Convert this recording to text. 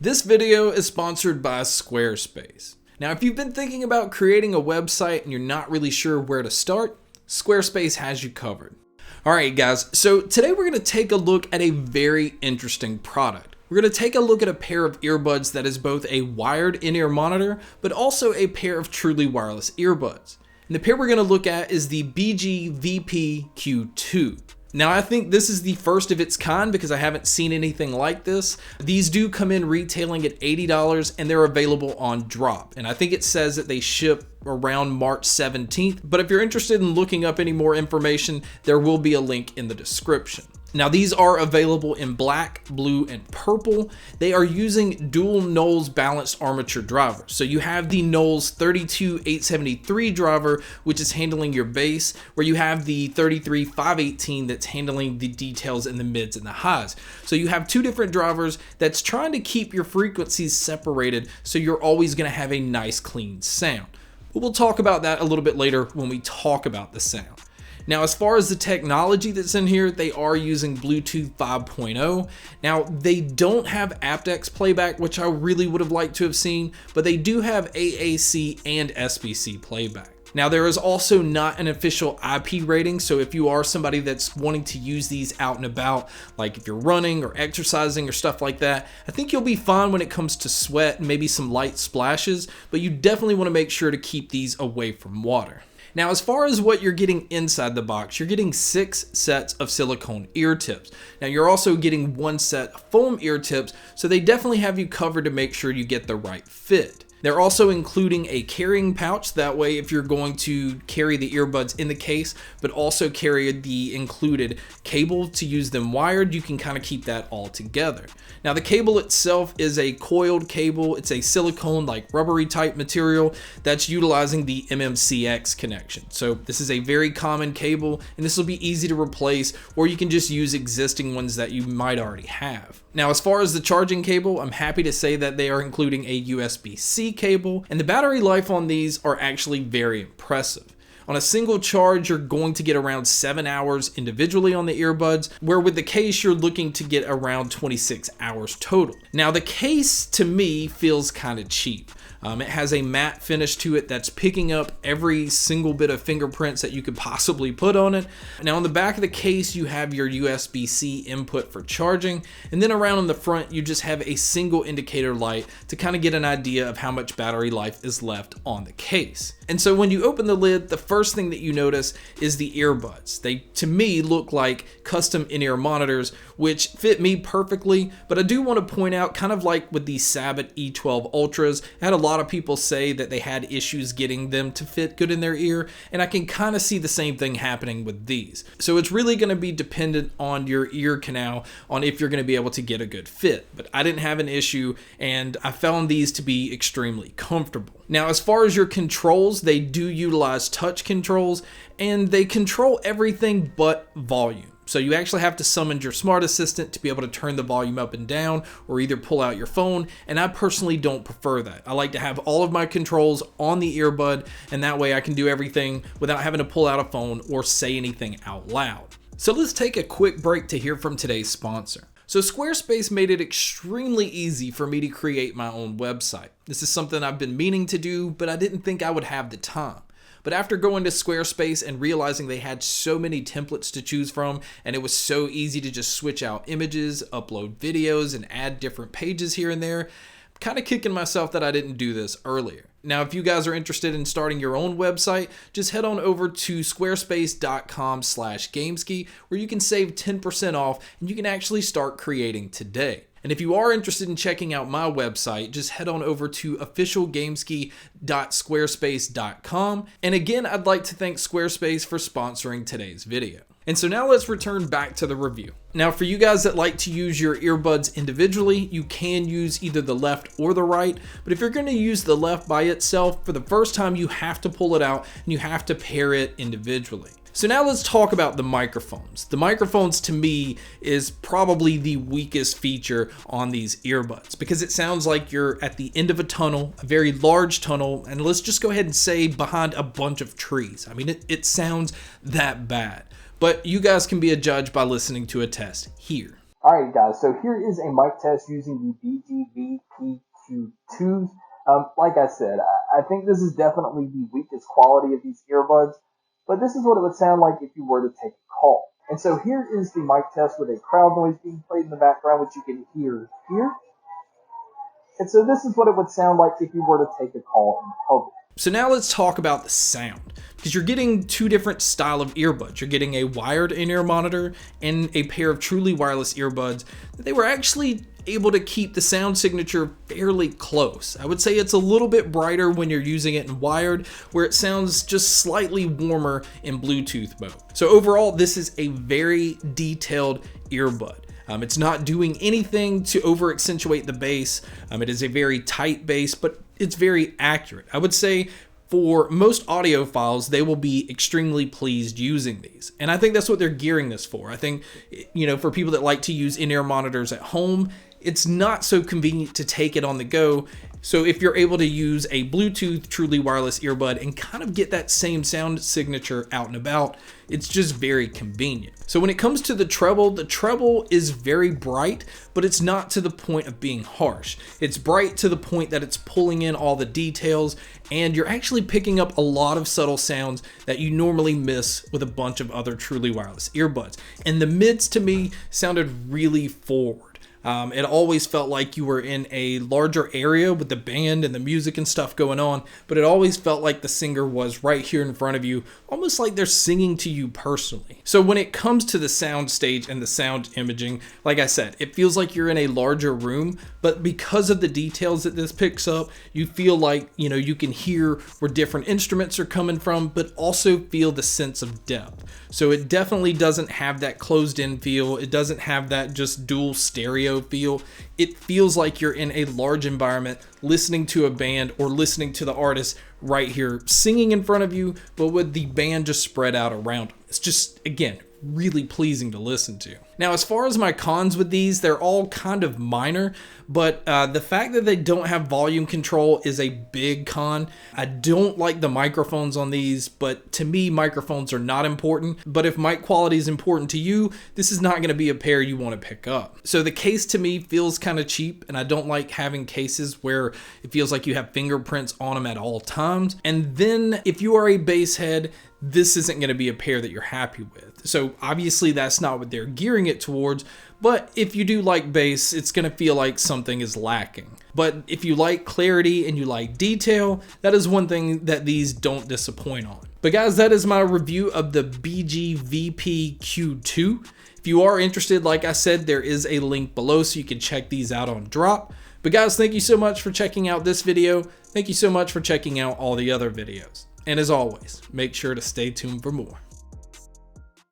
This video is sponsored by Squarespace. Now, if you've been thinking about creating a website and you're not really sure where to start, Squarespace has you covered. All right, guys, so today we're gonna take a look at a very interesting product. We're gonna take a look at a pair of earbuds that is both a wired in-ear monitor, but also a pair of truly wireless earbuds. And the pair we're gonna look at is the BGVP Q2. Now, I think this is the first of its kind because I haven't seen anything like this. These do come in retailing at $80 and they're available on drop. And I think it says that they ship around March 17th. But if you're interested in looking up any more information, there will be a link in the description. Now, these are available in black, blue, and purple. They are using dual Knowles balanced armature drivers. So you have the Knowles 32873 driver, which is handling your bass, where you have the 33518 that's handling the details in the mids and the highs. So you have two different drivers that's trying to keep your frequencies separated so you're always gonna have a nice clean sound. But we'll talk about that a little bit later when we talk about the sound. Now, as far as the technology that's in here, they are using Bluetooth 5.0. Now, they don't have aptX playback, which I really would have liked to have seen, but they do have AAC and SBC playback. Now, there is also not an official IP rating, so if you are somebody that's wanting to use these out and about, like if you're running or exercising or stuff like that, I think you'll be fine when it comes to sweat and maybe some light splashes, but you definitely want to make sure to keep these away from water. Now, as far as what you're getting inside the box, you're getting 6 sets of silicone ear tips. Now, you're also getting 1 set of foam ear tips, so they definitely have you covered to make sure you get the right fit. They're also including a carrying pouch, that way if you're going to carry the earbuds in the case, but also carry the included cable to use them wired, you can kind of keep that all together. Now, the cable itself is a coiled cable. It's a silicone like rubbery type material that's utilizing the MMCX connection. So this is a very common cable and this will be easy to replace, or you can just use existing ones that you might already have. Now, as far as the charging cable, I'm happy to say that they are including a USB-C cable, and the battery life on these are actually very impressive. On a single charge, you're going to get around 7 hours individually on the earbuds, where with the case, you're looking to get around 26 hours total. Now, the case to me feels kind of cheap. It has a matte finish to it that's picking up every single bit of fingerprints that you could possibly put on it. Now, on the back of the case, you have your USB-C input for charging, and then around on the front, you just have a single indicator light to kind of get an idea of how much battery life is left on the case. And so when you open the lid, the first thing that you notice is the earbuds. They, to me, look like custom in-ear monitors, which fit me perfectly, but I do want to point out, kind of like with the Sabbath E12 Ultras, I had a lot of people say that they had issues getting them to fit good in their ear, and I can kind of see the same thing happening with these. So it's really going to be dependent on your ear canal on if you're going to be able to get a good fit, but I didn't have an issue, and I found these to be extremely comfortable. Now, as far as your controls, they do utilize touch controls, and they control everything but volume. So you actually have to summon your smart assistant to be able to turn the volume up and down, or either pull out your phone, and I personally don't prefer that. I like to have all of my controls on the earbud, and that way I can do everything without having to pull out a phone or say anything out loud. So let's take a quick break to hear from today's sponsor. So Squarespace made it extremely easy for me to create my own website. This is something I've been meaning to do, but I didn't think I would have the time. But after going to Squarespace and realizing they had so many templates to choose from, and it was so easy to just switch out images, upload videos, and add different pages here and there, I'm kind of kicking myself that I didn't do this earlier. Now, if you guys are interested in starting your own website, just head on over to squarespace.com/Gamesky, where you can save 10% off and you can actually start creating today. And if you are interested in checking out my website, just head on over to officialgamesky.squarespace.com. And again, I'd like to thank Squarespace for sponsoring today's video. And so now let's return back to the review. Now, for you guys that like to use your earbuds individually, you can use either the left or the right. But if you're going to use the left by itself, for the first time, you have to pull it out and you have to pair it individually. So now let's talk about the microphones. The microphones, to me, is probably the weakest feature on these earbuds because it sounds like you're at the end of a tunnel, a very large tunnel, and let's just go ahead and say behind a bunch of trees. I mean, it sounds that bad. But you guys can be a judge by listening to a test here. Alright guys, so here is a mic test using the Bluetooth. Like I said, I think this is definitely the weakest quality of these earbuds, but this is what it would sound like if you were to take a call. And so here is the mic test with a crowd noise being played in the background, which you can hear here. And so this is what it would sound like if you were to take a call in public. So now let's talk about the sound, because you're getting two different style of earbuds. You're getting a wired in-ear monitor and a pair of truly wireless earbuds. They were actually able to keep the sound signature fairly close. I would say it's a little bit brighter when you're using it in wired, where it sounds just slightly warmer in Bluetooth mode. So overall, this is a very detailed earbud. It's not doing anything to over accentuate the bass. It is a very tight bass, but it's very accurate. I would say for most audiophiles, they will be extremely pleased using these. And I think that's what they're gearing this for. I think, for people that like to use in-ear monitors at home, it's not so convenient to take it on the go. So if you're able to use a Bluetooth truly wireless earbud and kind of get that same sound signature out and about, it's just very convenient. So when it comes to the treble is very bright, but it's not to the point of being harsh. It's bright to the point that it's pulling in all the details, and you're actually picking up a lot of subtle sounds that you normally miss with a bunch of other truly wireless earbuds. And the mids to me sounded really forward. It always felt like you were in a larger area with the band and the music and stuff going on, but it always felt like the singer was right here in front of you, almost like they're singing to you personally. So when it comes to the sound stage and the sound imaging, like I said, it feels like you're in a larger room, but because of the details that this picks up, you feel like, you can hear where different instruments are coming from, but also feel the sense of depth. So it definitely doesn't have that closed in feel. It doesn't have that just dual stereo feel. It feels like you're in a large environment listening to a band or listening to the artist right here singing in front of you, but with the band just spread out around them. It's just, again, really pleasing to listen to. Now, as far as my cons with these, they're all kind of minor, but the fact that they don't have volume control is a big con. I don't like the microphones on these, but to me, microphones are not important. But if mic quality is important to you, this is not going to be a pair you want to pick up. So the case to me feels kind of cheap, and I don't like having cases where it feels like you have fingerprints on them at all times. And then if you are a bass head, this isn't going to be a pair that you're happy with. So obviously that's not what they're gearing it towards, but if you do like bass, it's going to feel like something is lacking. But if you like clarity and you like detail, that is one thing that these don't disappoint on. But guys, that is my review of the BGVP Q2. If you are interested, like I said, there is a link below so you can check these out on drop. But guys, thank you so much for checking out this video. Thank you so much for checking out all the other videos. And as always, make sure to stay tuned for more.